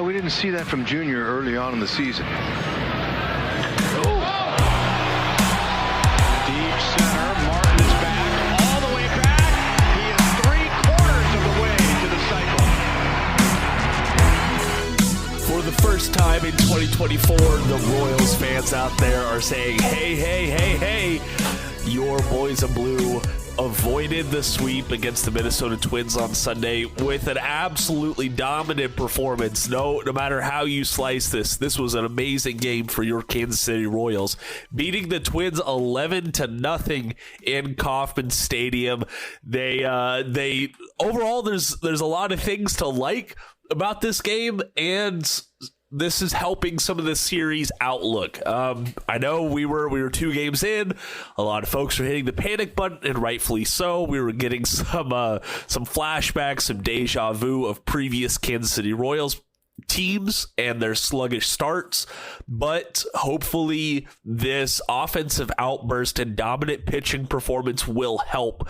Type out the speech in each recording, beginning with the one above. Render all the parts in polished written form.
we didn't see that from Junior early on in the season. Deep center, Martin is back, all the way back. He is 3/4 of the way to the cycle. For the first time in 2024, the Royals fans out there are saying, hey, hey, hey, hey, your boys in blue avoided the sweep against the Minnesota Twins on Sunday with an absolutely dominant performance. No matter how you slice this was an amazing game for your Kansas City Royals, beating the Twins 11-0 in Kauffman Stadium. They overall, there's a lot of things to like about this game, and this is helping some of the series outlook. I know we were 2 games in. A lot of folks were hitting the panic button, and rightfully so. We were getting some flashbacks, some deja vu of previous Kansas City Royals teams and their sluggish starts, but hopefully this offensive outburst and dominant pitching performance will help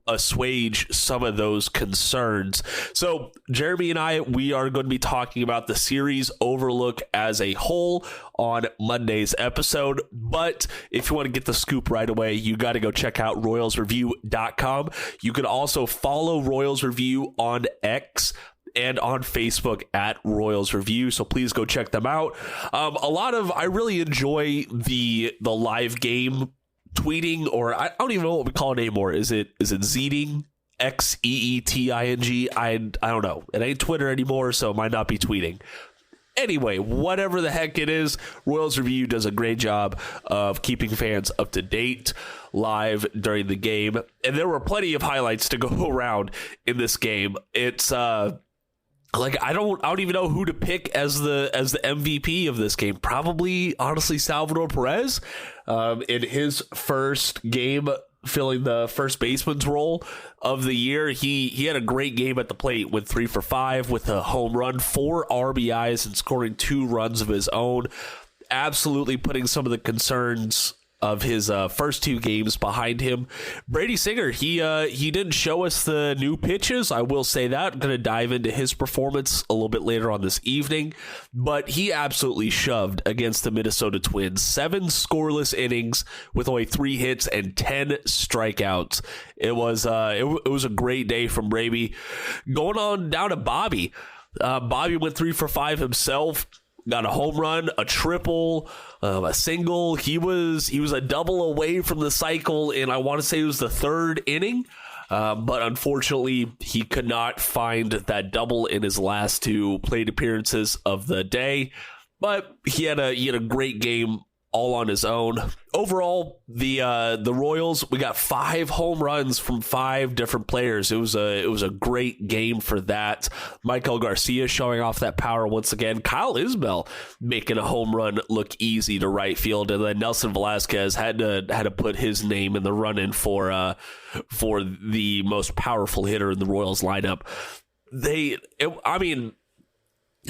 assuage some of those concerns. So Jeremy and we are going to be talking about the series overlook as a whole on Monday's episode, but if you want to get the scoop right away, you got to go check out royalsreview.com. You can also follow Royals Review on X and on Facebook at Royals Review. So please go check them out. I really enjoy the live game tweeting, or I don't even know what we call it anymore. Is it Zeeting? Xeeting? I don't know. It ain't Twitter anymore, so it might not be tweeting. Anyway, whatever the heck it is, Royals Review does a great job of keeping fans up to date live during the game. And there were plenty of highlights to go around in this game. It's I don't even know who to pick as the MVP of this game. Probably, honestly, Salvador Perez in his first game filling the first baseman's role of the year. He had a great game at the plate, went 3 for 5 with a home run, 4 RBIs, and scoring 2 runs of his own. Absolutely putting some of the concerns of his first 2 games behind him. Brady Singer, he didn't show us the new pitches. I will say that. I'm going to dive into his performance a little bit later on this evening, but he absolutely shoved against the Minnesota Twins. 7 scoreless innings with only 3 hits and 10 strikeouts. It was a great day from Brady. Going on down to Bobby. Bobby went 3 for 5 himself. Got a home run, a triple, a single. He was a double away from the cycle, and I want to say it was the 3rd inning. But unfortunately, he could not find that double in his last 2 plate appearances of the day. But he had a great game all on his own. Overall, the Royals, we got 5 home runs from 5 different players. It was a great game for that. Michael Garcia showing off that power once again. Kyle Isbell making a home run look easy to right field, and then Nelson Velasquez had to put his name in the run-in for the most powerful hitter in the Royals lineup.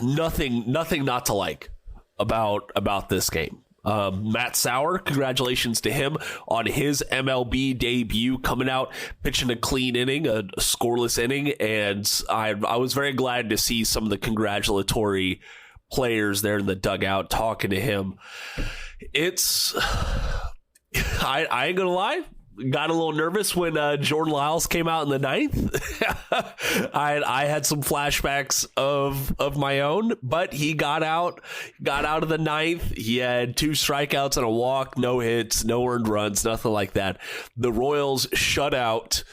Nothing not to like about this game. Matt Sauer, congratulations to him on his MLB debut, coming out, pitching a clean inning, a scoreless inning, and I was very glad to see some of the congratulatory players there in the dugout talking to him. I ain't gonna lie, got a little nervous when Jordan Lyles came out in the 9th. I had some flashbacks of my own, but he got out of the 9th. He had 2 strikeouts and a walk, no hits, no earned runs, nothing like that. The Royals shut out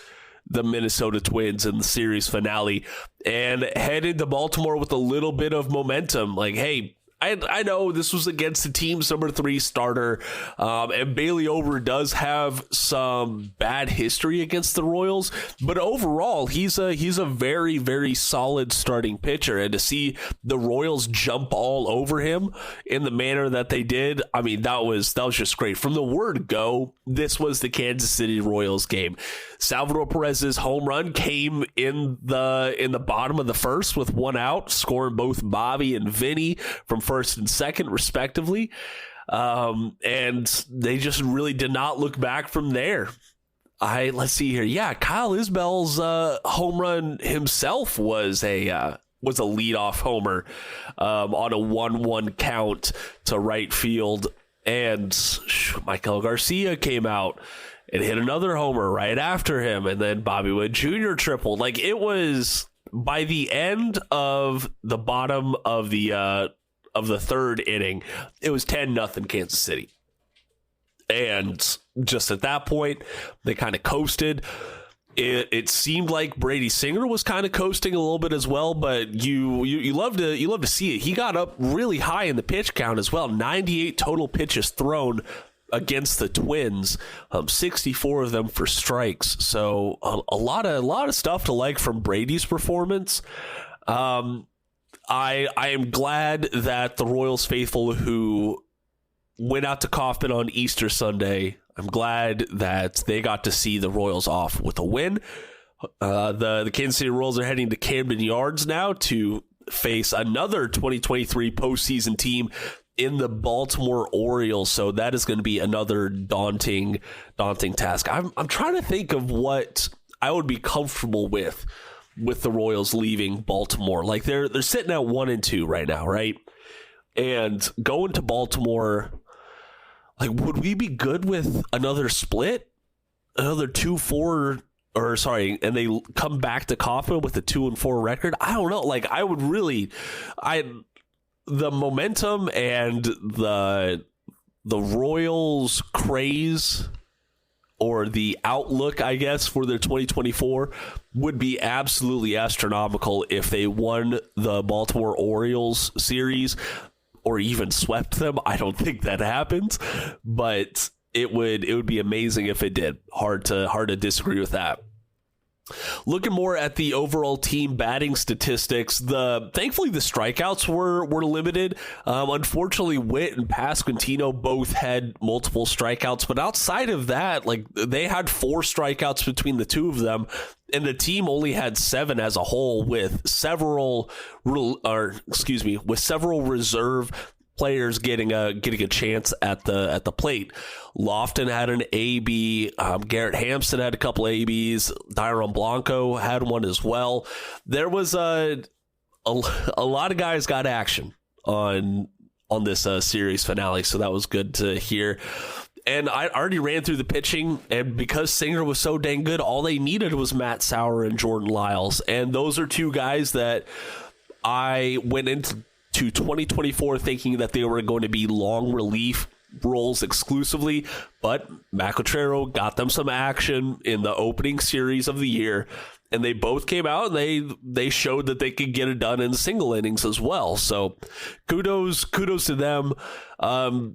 the Minnesota Twins in the series finale and headed to Baltimore with a little bit of momentum. Like, hey, I know this was against the team's number 3 starter, and Bailey Over does have some bad history against the Royals, but overall, he's a very, very solid starting pitcher, and to see the Royals jump all over him in the manner that they did, I mean, that was just great. From the word go, this was the Kansas City Royals game. Salvador Perez's home run came in the bottom of the first with 1 out, scoring both Bobby and Vinny from first and second, respectively. And they just really did not look back from there. Let's see here. Yeah, Kyle Isbell's home run himself was a was a leadoff homer on a 1-1 count to right field. And Michael Garcia came out and hit another homer right after him. And then Bobby Witt Jr. tripled. Like, it was by the end of the bottom of the third inning, it was 10-0 Kansas City. And just at that point, they kind of coasted. It seemed like Brady Singer was kind of coasting a little bit as well, but you love to see it. He got up really high in the pitch count as well. 98 total pitches thrown against the Twins, 64 of them for strikes. So a lot of stuff to like from Brady's performance. I am glad that the Royals faithful who went out to Kauffman on Easter Sunday, I'm glad that they got to see the Royals off with a win. The Kansas City Royals are heading to Camden Yards now to face another 2023 postseason team in the Baltimore Orioles. So that is going to be another daunting task. I'm trying to think of what I would be comfortable with the Royals leaving Baltimore. Like they're sitting at 1-2 right now, right? And going to Baltimore, like, would we be good with another split? Another 2-4, and they come back to Kauffman with a 2-4 record? I don't know. Like, I would really, the momentum and the Royals craze, or the outlook, I guess, for their 2024 would be absolutely astronomical if they won the Baltimore Orioles series or even swept them. I don't think that happens, but it would be amazing if it did. Hard to disagree with that. Looking more at the overall team batting statistics, thankfully the strikeouts were limited. Unfortunately, Witt and Pasquantino both had multiple strikeouts, but outside of that, like, they had 4 strikeouts between the two of them, and the team only had 7 as a whole, with several reserve players getting a chance at the plate. Lofton had an AB. Garrett Hampson had a couple ABs. Dairon Blanco had one as well. There was a lot of guys got action on this series finale, so that was good to hear. And I already ran through the pitching, and because Singer was so dang good, all they needed was Matt Sauer and Jordan Lyles, and those are two guys that I went into 2024 thinking that they were going to be long relief roles exclusively, but Matt Quatraro got them some action in the opening series of the year, and they both came out and they showed that they could get it done in single innings as well. So kudos to them.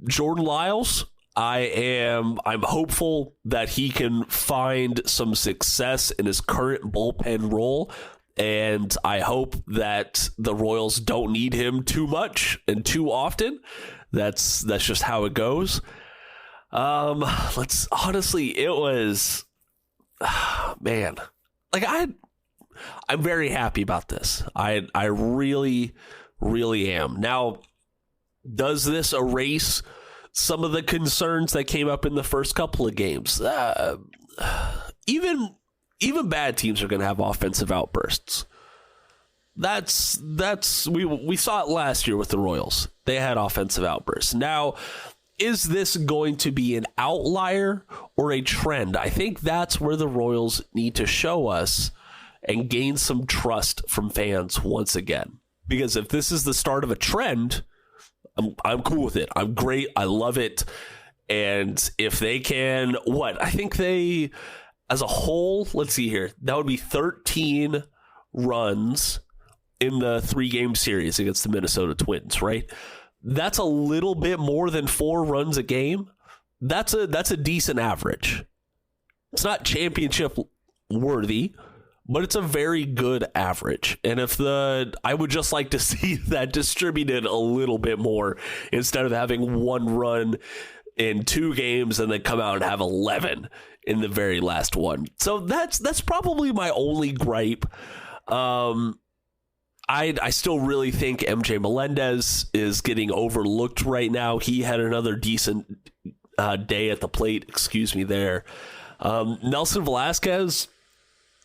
Jordan Lyles, I'm hopeful that he can find some success in his current bullpen role. And I hope that the Royals don't need him too much and too often. That's just how it goes. It was, man, like I'm very happy about this. I really, really am. Now, does this erase some of the concerns that came up in the first couple of games? Even bad teams are going to have offensive outbursts. We saw it last year with the Royals. They had offensive outbursts. Now, is this going to be an outlier or a trend? I think that's where the Royals need to show us and gain some trust from fans once again. Because if this is the start of a trend, I'm cool with it. I'm great. I love it. And if they can, I think they, as a whole, let's see here, that would be 13 runs in the 3-game series against the Minnesota Twins, right? That's a little bit more than 4 runs a game. That's a decent average. It's not championship worthy, but it's a very good average. And I would just like to see that distributed a little bit more instead of having 1 run in 2 games and then come out and have 11 in the very last one. So that's probably my only gripe. I still really think MJ Melendez is getting overlooked right now. He had another decent day at the plate. There. Nelson Velasquez,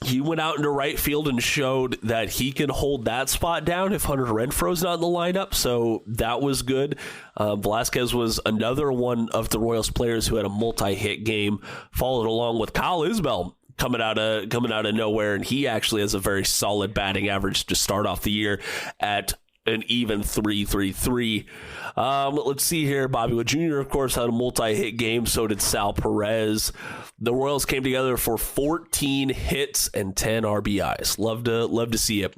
he went out into right field and showed that he can hold that spot down if Hunter Renfroe's not in the lineup, so that was good. Velasquez was another one of the Royals players who had a multi-hit game, followed along with Kyle Isbell coming out of nowhere, and he actually has a very solid batting average to start off the year at an even 3.33. Let's see here. Bobby Witt Jr., of course, had a multi-hit game. So did Sal Perez. The Royals came together for 14 hits and 10 RBIs. Love to see it.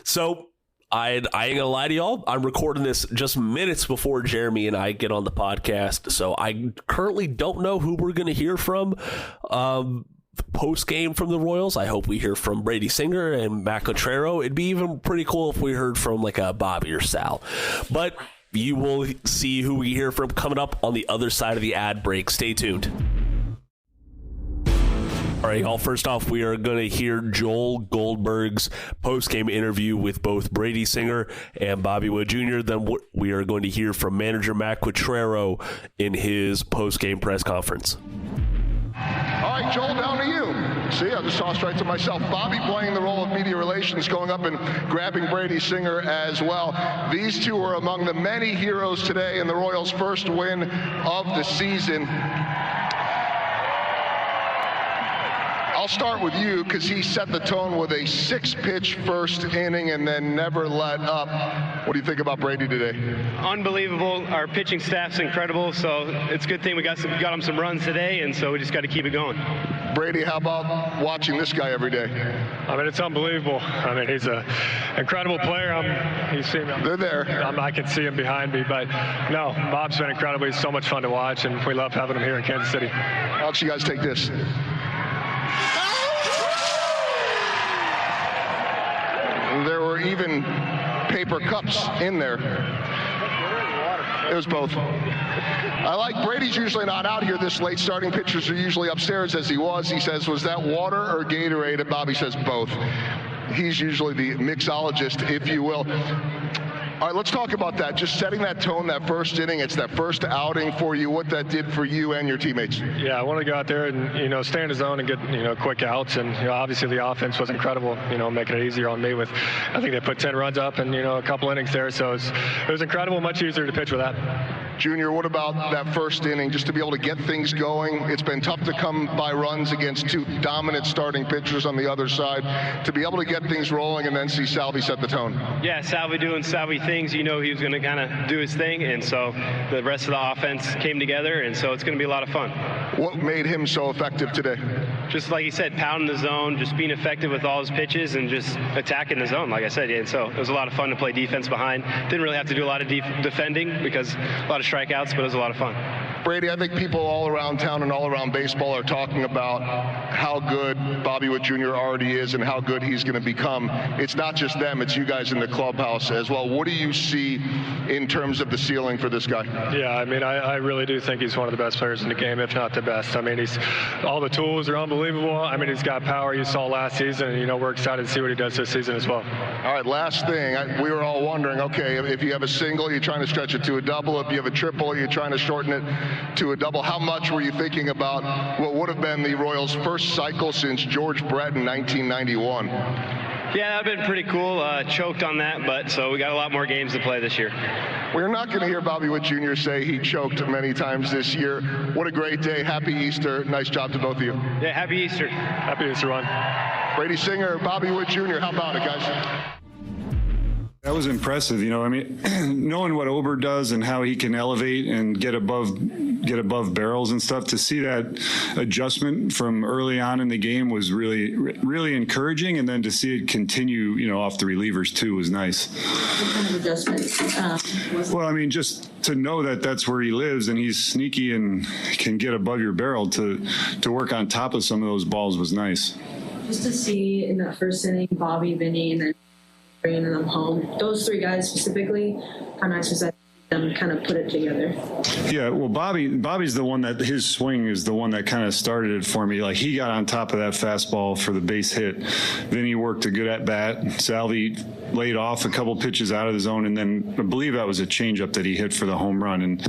So I ain't gonna lie to y'all. I'm recording this just minutes before Jeremy and I get on the podcast. So I currently don't know who we're gonna hear from. Post game from the Royals. I hope we hear from Brady Singer and Matt Quatraro. It'd be even pretty cool if we heard from like a Bobby or Sal. But you will see who we hear from coming up on the other side of the ad break. Stay tuned. All right, y'all. First off, we are going to hear Joel Goldberg's post-game interview with both Brady Singer and Bobby Witt Jr. Then we are going to hear from manager Matt Quatraro in his post-game press conference. All right, Joel, down to you. See, I just tossed right to myself. Bobby playing the role of media relations, going up and grabbing Brady Singer as well. These two are among the many heroes today in the Royals' first win of the season. I'll start with you because he set the tone with a 6-pitch first inning and then never let up. What do you think about Brady today? Unbelievable. Our pitching staff's incredible, so it's a good thing we got him some runs today, and so we just got to keep it going. Brady, how about watching this guy every day? I mean, it's unbelievable. I mean, he's an incredible player. They're there. I can see him behind me, but no, Bob's been incredible. He's so much fun to watch, and we love having him here in Kansas City. How about you guys take this? There were even paper cups in there. It was both. I like Brady's usually not out here this late. Starting pitchers are usually upstairs as he was. He says, was that water or Gatorade? And Bobby says both. He's usually the mixologist, if you will. All right, let's talk about that. Just setting that tone, that first inning. It's that first outing for you, what that did for you and your teammates. Yeah, I wanted to go out there and, stay in the zone and get, quick outs. And, obviously the offense was incredible, making it easier on me with, I think they put 10 runs up and, a couple innings there. So it was incredible, much easier to pitch with that. Junior, what about that first inning, just to be able to get things going? It's been tough to come by runs against two dominant starting pitchers on the other side. To be able to get things rolling and then see Salvi set the tone. Yeah, Salvi doing Salvi things. He was going to kind of do his thing, and so the rest of the offense came together, and so it's going to be a lot of fun. What made him so effective today? Just like he said, pounding the zone, just being effective with all his pitches and just attacking the zone, like I said. And so it was a lot of fun to play defense behind. Didn't really have to do a lot of defending because a lot of strikeouts, but it was a lot of fun. Brady, I think people all around town and all around baseball are talking about how good Bobby Witt Jr. already is and how good he's going to become. It's not just them, it's you guys in the clubhouse as well. What do you see in terms of the ceiling for this guy? Yeah, I mean, I really do think he's one of the best players in the game, if not the best. I mean, all the tools are unbelievable. I mean, he's got power you saw last season, and, we're excited to see what he does this season as well. All right, last thing. We were all wondering, okay, if you have a single, you're trying to stretch it to a double. If you have a triple, you're trying to shorten it to a double. How much were you thinking about what would have been the Royals' first cycle since George Brett in 1991? Yeah, that would have been pretty cool. Choked on that, but so we got a lot more games to play this year. We're not going to hear Bobby Witt Jr. say he choked many times this year. What a great day. Happy Easter. Nice job to both of you. Yeah, happy Easter. Happy Easter, Ron. Brady Singer, Bobby Witt Jr., how about it, guys? That was impressive, I mean, knowing what Ober does and how he can elevate and get above barrels and stuff, to see that adjustment from early on in the game was really, really encouraging. And then to see it continue, off the relievers too, was nice. What kind of adjustments? Well, I mean, just to know that that's where he lives and he's sneaky and can get above your barrel, to work on top of some of those balls was nice. Just to see in that first inning, Bobby, Vinny, and then bringing them home. Those three guys specifically, how nice was that? them kind of put it together. Yeah, well, Bobby's the one that his swing is the one that kind of started it for me. Like, he got on top of that fastball for the base hit. Then he worked a good at bat. Salvi laid off a couple pitches out of the zone, and then I believe that was a changeup that he hit for the home run. And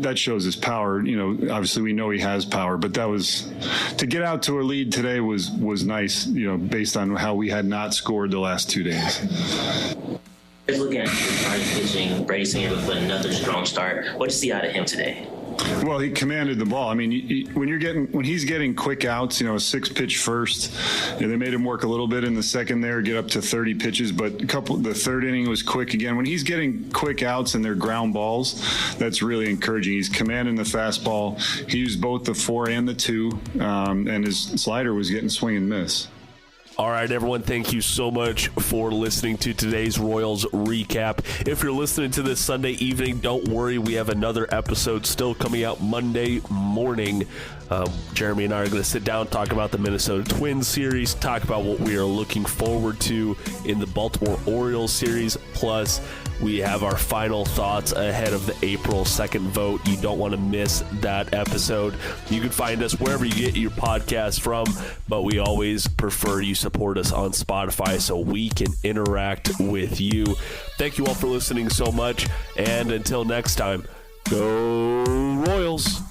that shows his power. Obviously we know he has power, but that was to get out to a lead today was nice. Based on how we had not scored the last 2 days. Looking at your pitching, Brady Singer with another strong start. What did you see out of him today? Well, he commanded the ball. I mean, when he's getting quick outs, a 6-pitch first. They made him work a little bit in the second there, get up to 30 pitches, but the third inning was quick again. When he's getting quick outs and they're ground balls, that's really encouraging. He's commanding the fastball. He used both the 4 and the 2, and his slider was getting swing and miss. All right, everyone, thank you so much for listening to today's Royals recap. If you're listening to this Sunday evening, don't worry. We have another episode still coming out Monday morning. Jeremy and I are going to sit down, talk about the Minnesota Twins series, talk about what we are looking forward to in the Baltimore Orioles series. Plus, we have our final thoughts ahead of the April 2nd vote. You don't want to miss that episode. You can find us wherever you get your podcast from, but we always prefer you support us on Spotify so we can interact with you. Thank you all for listening so much, and until next time, go Royals!